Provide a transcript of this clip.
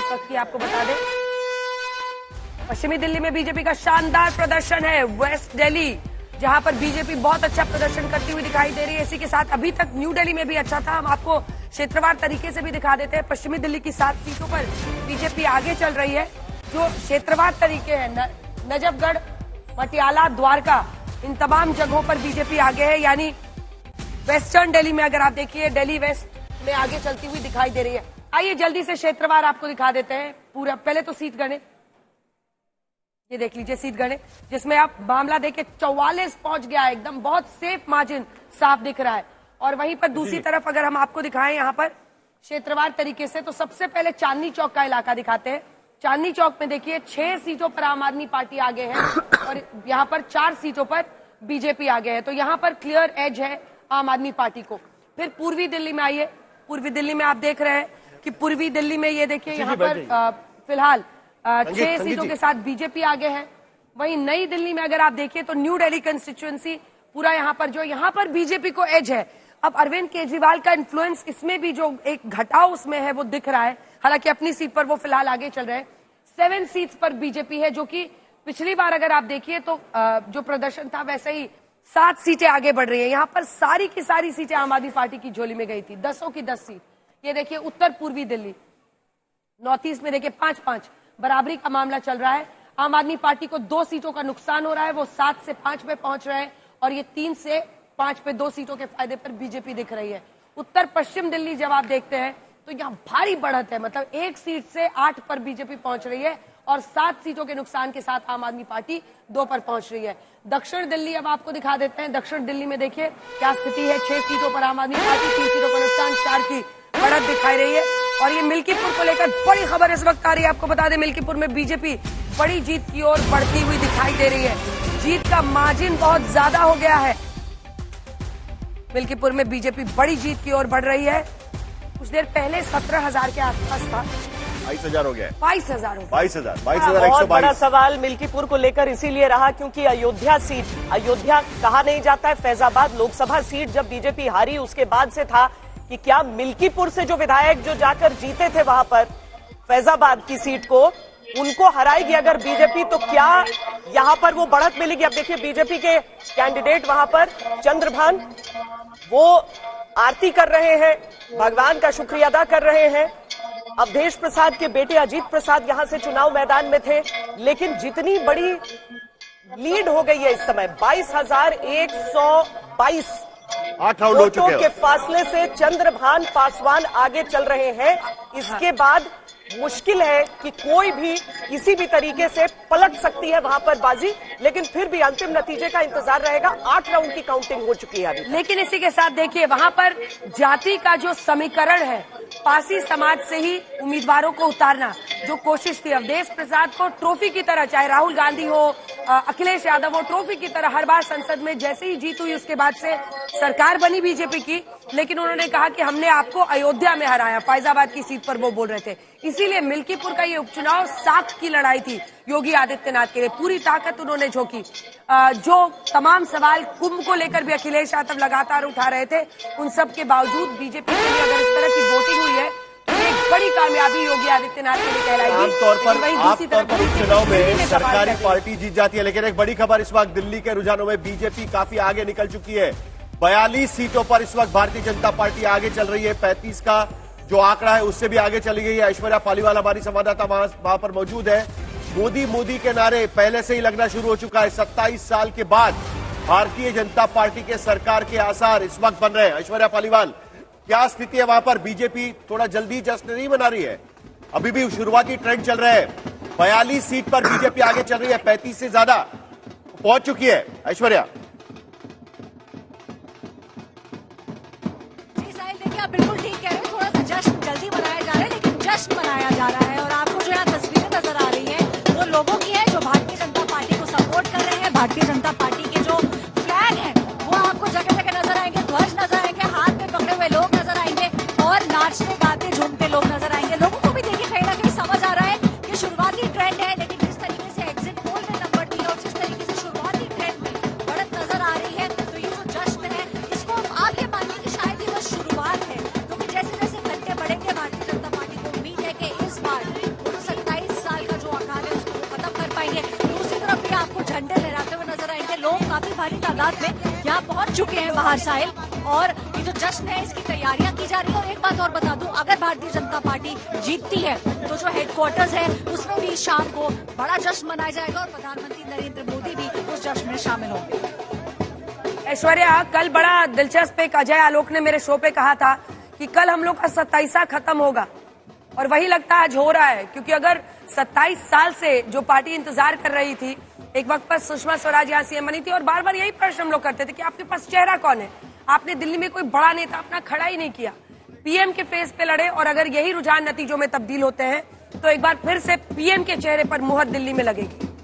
इस वक्त की आपको बता दें। पश्चिमी दिल्ली में बीजेपी का शानदार प्रदर्शन है। वेस्ट दिल्ली जहां पर बीजेपी बहुत अच्छा प्रदर्शन करती हुई दिखाई दे रही है। इसी के साथ अभी तक न्यू दिल्ली में भी अच्छा था। हम आपको क्षेत्रवार तरीके से भी दिखा देते हैं। पश्चिमी दिल्ली की 7 सीटों पर बीजेपी आगे चल रही है। जो क्षेत्रवार तरीके हैं, नजफगढ़, पटियाला, द्वारका, इन तमाम जगहों पर बीजेपी आगे है। यानी वेस्टर्न दिल्ली में अगर आप देखिए, दिल्ली वेस्ट में आगे चलती हुई दिखाई दे रही है। आइए जल्दी से क्षेत्रवार आपको दिखा देते हैं पूरा। पहले तो सीट गणित, ये देख लीजिए सीट गणित, जिसमें आप मामला देखिए 44 पहुंच गया है, एकदम बहुत सेफ मार्जिन साफ दिख रहा है। और वहीं पर दूसरी तरफ अगर हम आपको दिखाएं यहाँ पर क्षेत्रवार तरीके से, तो सबसे पहले चांदनी चौक का इलाका दिखाते हैं। चांदनी चौक में देखिए 6 सीटों पर आम आदमी पार्टी आगे है और यहाँ पर 4 सीटों पर बीजेपी आगे है। तो यहाँ पर क्लियर एज है आम आदमी पार्टी को। फिर पूर्वी दिल्ली में आइए। पूर्वी दिल्ली में आप देख रहे हैं कि पूर्वी दिल्ली में ये देखिए यहाँ पर फिलहाल 6 सीटों के साथ बीजेपी आगे है। वहीं नई दिल्ली में अगर आप देखिए तो न्यू दिल्ली कंस्टिट्यूएंसी पूरा यहाँ पर बीजेपी को एज है। अब अरविंद केजरीवाल का इन्फ्लुएंस इसमें भी जो एक घटाव उसमें है वो दिख रहा है। हालांकि अपनी सीट पर वो फिलहाल आगे चल रहे हैं। 7 सीट्स पर बीजेपी है, जो कि पिछली बार अगर आप देखिए तो जो प्रदर्शन था वैसे ही 7 सीटें आगे बढ़ रही है। यहाँ पर सारी की सारी सीटें आम आदमी पार्टी की झोली में गई थी, 10 की 10 सीट। ये देखिए उत्तर पूर्वी दिल्ली, नॉर्थ ईस्ट में देखिए 5-5 बराबरी का मामला चल रहा है। आम आदमी पार्टी को 2 सीटों का नुकसान हो रहा है, वो 7 से 5 पे पहुंच रहे हैं और ये 3 से 5 पे 2 सीटों के फायदे पर बीजेपी दिख रही है। उत्तर पश्चिम दिल्ली जब आप देखते हैं तो यहाँ भारी बढ़त है, मतलब 1 सीट से 8 पर बीजेपी पहुंच रही है और 7 सीटों के नुकसान के साथ आम आदमी पार्टी 2 पर पहुंच रही है। दक्षिण दिल्ली अब आपको दिखा देते हैं। दक्षिण दिल्ली में देखिए क्या स्थिति है। 6 सीटों पर आम आदमी पार्टी, 3 सीटों का नुकसान, 4 की बढ़त दिखाई रही है। और ये मिल्कीपुर को लेकर बड़ी खबर इस वक्त आ रही है। आपको बता दें मिल्कीपुर में बीजेपी बड़ी जीत की ओर बढ़ती हुई दिखाई दे रही है। जीत का मार्जिन बहुत ज्यादा हो गया है। मिल्कीपुर में बीजेपी बड़ी जीत की ओर बढ़ रही है। कुछ देर पहले 17,000 के आसपास था, 22,000 हो गया है। 22,000 22,000 बड़ा सवाल मिल्कीपुर को लेकर इसीलिए रहा क्योंकि अयोध्या सीट, अयोध्या कहा नहीं जाता है, फैजाबाद लोकसभा सीट जब बीजेपी हारी उसके बाद से था कि क्या मिल्कीपुर से जो विधायक जो जाकर जीते थे वहां पर फैजाबाद की सीट को, उनको हराएगी अगर बीजेपी, तो क्या यहां पर वो बढ़त मिलेगी? अब देखिए बीजेपी के कैंडिडेट वहां पर चंद्रभान, वो आरती कर रहे हैं, भगवान का शुक्रिया अदा कर रहे हैं। अवधेश प्रसाद के बेटे अजीत प्रसाद यहां से चुनाव मैदान में थे, लेकिन जितनी बड़ी लीड हो गई है इस समय 22,122 8 राउंड हो चुके हैं के फासले से चंद्रभान पासवान आगे चल रहे हैं। इसके बाद मुश्किल है कि कोई भी किसी भी तरीके से पलट सकती है वहां पर बाजी, लेकिन फिर भी अंतिम नतीजे का इंतजार रहेगा। 8 राउंड की काउंटिंग हो चुकी है अभी। लेकिन इसी के साथ देखिए वहां पर जाति का जो समीकरण है, पासी समाज से ही उम्मीदवारों को उतारना जो कोशिश थी, अवधेश प्रसाद को ट्रॉफी की तरह, चाहे राहुल गांधी हो, अखिलेश यादव हो, ट्रॉफी की तरह हर बार संसद में जैसे ही जीत हुई उसके बाद से सरकार बनी बीजेपी की, लेकिन उन्होंने कहा कि हमने आपको अयोध्या में हराया, फैजाबाद की सीट पर वो बोल रहे थे। इसीलिए मिल्कीपुर का ये उपचुनाव साख की लड़ाई थी योगी आदित्यनाथ के लिए। पूरी ताकत उन्होंने झोंकी। जो तमाम सवाल कुंभ को लेकर भी अखिलेश यादव लगातार उठा रहे थे, उन सब के बावजूद बीजेपी के लिए अगर इस तरह की वोटिंग हुई है तो एक बड़ी कामयाबी योगी आदित्यनाथ के लिए कहलाएगी। आमतौर पर उपचुनाव में सरकारी पार्टी जीत जाती है, लेकिन एक बड़ी खबर इस वक्त दिल्ली के रुझानों में बीजेपी काफी आगे निकल चुकी है। 42 सीटों पर इस वक्त भारतीय जनता पार्टी आगे चल रही है। 35 का जो आंकड़ा है उससे भी आगे चली गई है। ऐश्वर्या पालीवाल हमारी संवाददाता वहां पर मौजूद है। मोदी मोदी के नारे पहले से ही लगना शुरू हो चुका है। 27 साल के बाद भारतीय जनता पार्टी के सरकार के आसार इस वक्त बन रहे हैं। ऐश्वर्या पालीवाल, क्या स्थिति है वहां पर? बीजेपी थोड़ा जल्दी जश्न नहीं मना रही है, अभी भी शुरुआती ट्रेंड चल रहे हैं। 42 सीट पर बीजेपी आगे चल रही है, 35 से ज्यादा पहुंच चुकी है। ऐश्वर्या, आप बिल्कुल ठीक कह रहे हैं, थोड़ा सा जश्न जल्दी मनाया जा रहा है, लेकिन जश्न मनाया जा रहा है। और आपको जो यहाँ तस्वीरें नजर आ रही हैं वो लोगों की है जो भारतीय जनता पार्टी को सपोर्ट कर रहे हैं। भारतीय जनता पार्टी के जो फ्लैग हैं वो आपको जगह जगह नजर आएंगे, ध्वज नजर आएंगे, हाथ में पकड़े हुए लोग नजर आएंगे और नाचते गाते झूमते लोग नजर आएंगे। लोगों को भी देखिए कहीं ना कहीं समझ आ रहा है कि शुरुआती ट्रेंड है, लेकिन जिस तरीके से एग्जिट पोल में नंबर दिया और जिस तरीके से शुरुआती ट्रेंड में बढ़त भारी तादाद में यहाँ पहुंच चुके हैं बाहर साहिल, और ये जो जश्न है इसकी तैयारियां की जा रही है। और एक बात और बता दूं, अगर भारतीय जनता पार्टी जीतती है तो जो हेडक्वार्टर्स है उसमें भी शाम को बड़ा जश्न मनाया जाएगा और प्रधानमंत्री नरेंद्र मोदी भी उस जश्न में शामिल होंगे। ऐश्वर्या, कल बड़ा दिलचस्प एक अजय आलोक ने मेरे शो पे कहा था कि कल हम लोग का 27वां खत्म होगा, और वही लगता है आज हो रहा है, क्योंकि अगर 27 साल से जो पार्टी इंतजार कर रही थी, एक वक्त पर सुषमा स्वराज यहाँ सीएम बनी थी और बार बार यही प्रश्न हम लोग करते थे कि आपके पास चेहरा कौन है, आपने दिल्ली में कोई बड़ा नेता अपना खड़ा ही नहीं किया, पीएम के फेस पे लड़े, और अगर यही रुझान नतीजों में तब्दील होते हैं तो एक बार फिर से पीएम के चेहरे पर मुहर दिल्ली में लगेगी।